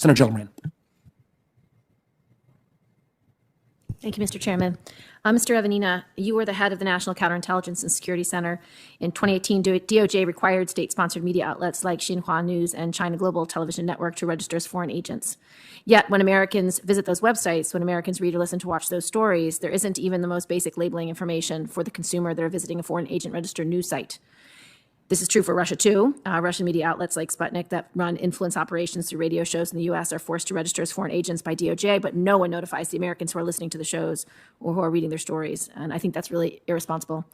Senator Gillibrand. Thank you, Mr. Chairman. Mr. Evanina, you were the head of the National Counterintelligence and Security Center. In 2018, DOJ required state-sponsored media outlets like Xinhua News and China Global Television Network to register as foreign agents. Yet, when Americans visit those websites, when Americans read or listen to watch those stories, there isn't even the most basic labeling information for the consumer that are visiting a foreign agent-registered news site. This is true for Russia, too. Russian media outlets like Sputnik that run influence operations through radio shows in the U.S. are forced to register as foreign agents by DOJ, but no one notifies the Americans who are listening to the shows or who are reading their stories. And I think that's really irresponsible.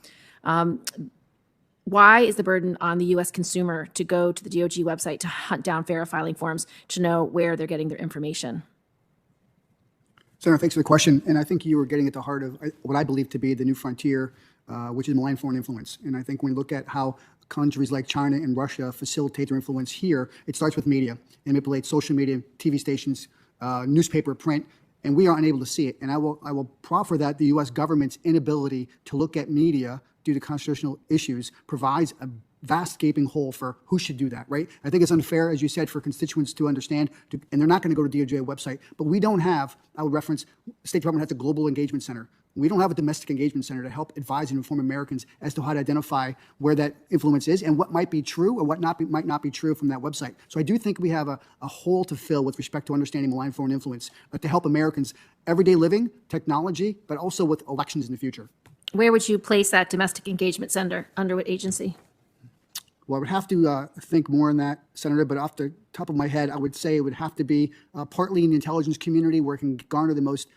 Why is the burden on the U.S. consumer to go to the DOJ website to hunt down FARA filing forms to know where they're getting their information? Senator, thanks for the question. And I think you were getting at the heart of what I believe to be the new frontier, which is malign foreign influence. And I think when we look at how countries like China and Russia facilitate their influence here, it starts with media. They manipulate social media, TV stations, newspaper, print, and we are unable to see it. And I will proffer that the U.S. government's inability to look at media due to constitutional issues provides a vast gaping hole for who should do that, right? I think it's unfair, as you said, for constituents to understand, and they're not going to go to DOJ website, but we don't have, I would reference, the State Department has a global engagement center. We don't have a domestic engagement center to help advise and inform Americans as to how to identify where that influence is and what might be true or what might not be true from that website. So I do think we have a hole to fill with respect to understanding malign foreign influence to help Americans' everyday living, technology, but also with elections in the future. Where would you place that domestic engagement center? Under what agency? Well, I would have to think more on that, Senator, but off the top of my head, I would say it would have to be partly in the intelligence community where it can garner the most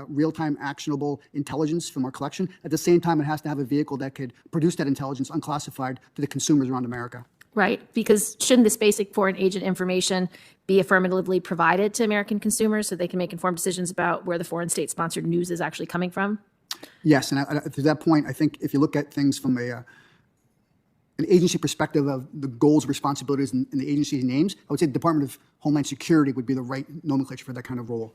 real-time actionable intelligence from our collection. At the same time, it has to have a vehicle that could produce that intelligence unclassified to the consumers around America. Right, because shouldn't this basic foreign agent information be affirmatively provided to American consumers so they can make informed decisions about where the foreign state-sponsored news is actually coming from? Yes, and to that point, I think if you look at things from an agency perspective of the goals, responsibilities, and the agency's names, I would say the Department of Homeland Security would be the right nomenclature for that kind of role.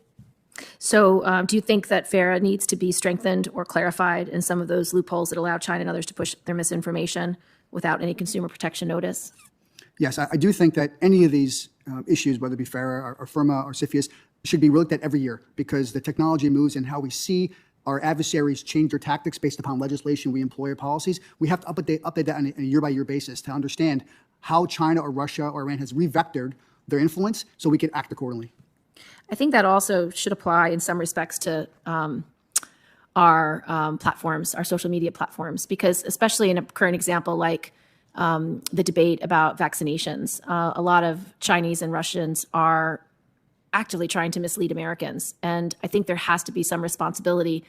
So do you think that FARA needs to be strengthened or clarified in some of those loopholes that allow China and others to push their misinformation without any consumer protection notice? Yes, I do think that any of these issues, whether it be FARA or FIRMA or CFIUS, should be looked at every year because the technology moves and how we see our adversaries change their tactics based upon legislation we employ or policies. We have to update that on a year-by-year basis to understand how China or Russia or Iran has revectored their influence so we can act accordingly. I think that also should apply in some respects to our platforms, our social media platforms, because especially in a current example like the debate about vaccinations, a lot of Chinese and Russians are actively trying to mislead Americans. And I think there has to be some responsibility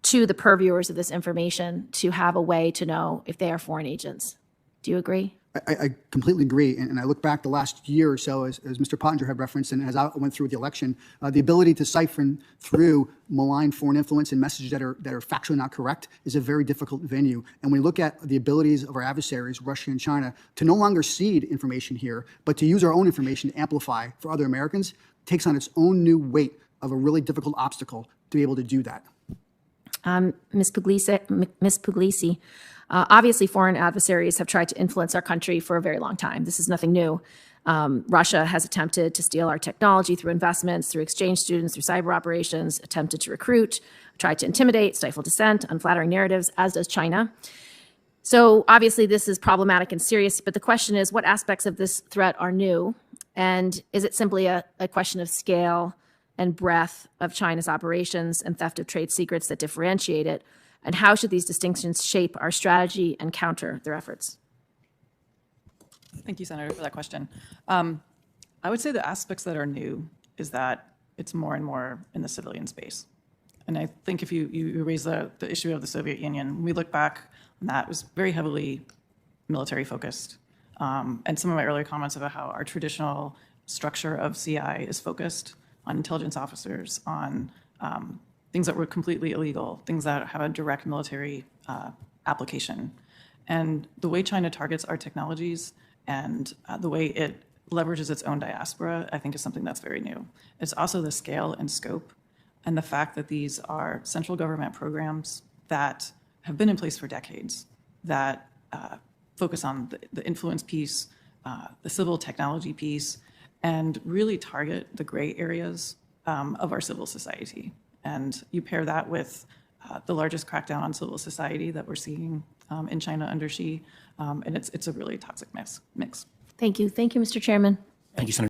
to the purveyors of this information to have a way to know if they are foreign agents. Do you agree? I completely agree. And I look back the last year or so, as Mr. Pottinger had referenced, and as I went through the election, the ability to siphon through malign foreign influence and messages that are factually not correct is a very difficult venue. And when we look at the abilities of our adversaries, Russia and China, to no longer seed information here, but to use our own information to amplify for other Americans, takes on its own new weight of a really difficult obstacle to be able to do that. Ms. Puglisi, obviously foreign adversaries have tried to influence our country for a very long time. This is nothing new. Russia has attempted to steal our technology through investments, through exchange students, through cyber operations, attempted to recruit, tried to intimidate, stifle dissent, unflattering narratives, as does China. So obviously this is problematic and serious, but the question is what aspects of this threat are new? And is it simply a question of scale and breadth of China's operations and theft of trade secrets that differentiate it? And how should these distinctions shape our strategy and counter their efforts? Thank you, Senator, for that question. I would say the aspects that are new is that it's more and more in the civilian space. And I think if you raise the issue of the Soviet Union, we look back on that, it was very heavily military focused. And some of my earlier comments about how our traditional structure of CI is focused on intelligence officers, on things that were completely illegal, things that have a direct military application. And the way China targets our technologies and the way it leverages its own diaspora, I think is something that's very new. It's also the scale and scope and the fact that these are central government programs that have been in place for decades, that focus on the influence piece, the civil technology piece, and really target the gray areas of our civil society. And you pair that with the largest crackdown on civil society that we're seeing in China under Xi, and it's a really toxic mix. Thank you. Thank you, Mr. Chairman. Thank you, Senator.